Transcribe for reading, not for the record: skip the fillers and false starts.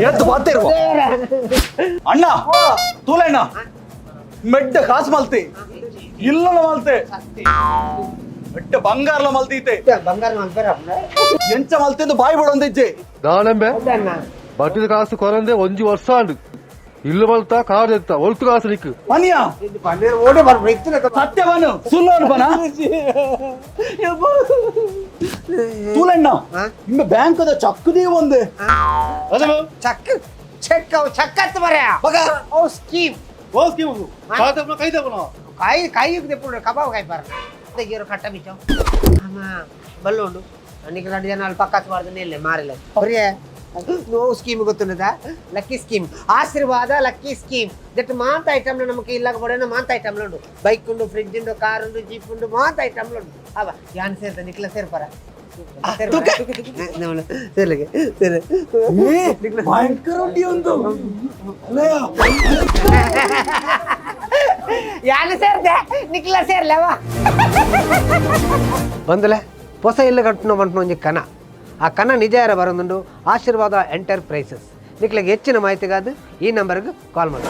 ಎದ್ದು ಬಾತೇರುವ ಅಣ್ಣ ತೂಲಣ್ಣ ಮೆಡ್ಡ ಕಾಸು ಮಲ್ತಿ ಇಲ್ಲ ಮಲ್ತೆ ಮೆಡ್ಡ ಬಂಗಾರಲ ಮಲ್ತೀತೆ ಬಂಗಾರ ಎಂಚ ಮಲ್ತಿದ್ದು ಬಾಯಿ ಬಿಡೊಂದಿಜ್ಜೆ ದಾನಂಬೆ ಬಟ್ಟಿದ ಕಾಸು ಕೊರಂದೆ 1 ವರ್ಷ ಆಂಡು ಇಲ್ಲು ಮಲ್ತಾ ಕಾರ್ ಎತ್ತ ಒಳ್ತು ಕಾಸು ನಿಕ್ಕು ಮನಿಯ ಓಡಿ ಬರ್ಬೇಕು ಸತ್ಯವನು ಸುಳ್ಳು ಬನ ತೂಲಣ್ಣ ನಿಮ್ಮ ಬ್ಯಾಂಕದ ಚಕ್ಕದೇ ಒಂದೇ ಚಕ್ ಚೆಕ್ ಚಕ್ಕತ್ ಬರ ಓ ಸ್ಕೀಮ್ ಕಾಯಿ ಕಾಯಿ ತೆಪ್ಪುಡು ಕಬಾಬ್ ಕಾಯಿ ಬರ ತೆಗಿಯೋರು ಕಟ್ಟ ಬಿಚ್ಚ ಬಲ್ಲುಂಡು ನನಗೆ 2 ಜನ ಅಲ್ಲಿ ಪಕ್ಕತ್ ಬಾರ್ದು ಇಲ್ಲೇ ಮಾರಿಲ್ಲ ಅವ್ರಿಗೆ ನೋ ಸ್ಕೀಮ್ ಗೊತ್ತುಂಟದ ಲಕ್ಕಿ ಸ್ಕೀಮ್ ಆಶೀರ್ವಾದ ಲಕ್ಕಿ ಸ್ಕೀಮ್ ದಟ್ ಮಾಂತ ಐಟಮ್ ನಮಗೆ ಇಲ್ಲ ಬಡನ ಮಾಂತ ಐಟಮ್ ಉಂಟು ಬೈಕ್ ಉಂಟು ಫ್ರಿಡ್ಜ್ ಉಂಟು ಕಾರ್ ಉಂಟು ಜೀಪ್ ಉಂಟು ಮಾಂತ ಐಟಮ್ ಉಂಟು ಅವ ಯಾನ್ ಸೇರ್ತ ನಿಕ್ಲ ಸೇರ್ಪರ ಸೇರ್ಲಿಗೆ ಸೇರ್ ಭಯಂಕರ ಉಂಡಿ ಒಂದು ಯಾನ್ ಸೇರ್ತೆ ನಿಕ್ಲ ಸೇರ್ಲವ ಬಂದಲೆ ಹೊಸ ಇಲ್ಲ ಕಟ್ಟುನ ಬಂಟು ಒಂಜಿ ಕನ ಆ ಕನ ನಿಜ ಯಾರ ಬರೋದುಂಡು ಆಶೀರ್ವಾದ ಎಂಟರ್ಪ್ರೈಸಸ್ ನಿಕ್ಲಿಗೆ ಹೆಚ್ಚಿನ ಮಾಹಿತಿಗಾದ ಈ ನಂಬರ್ಗೆ ಕಾಲ್ ಮಾಡಿ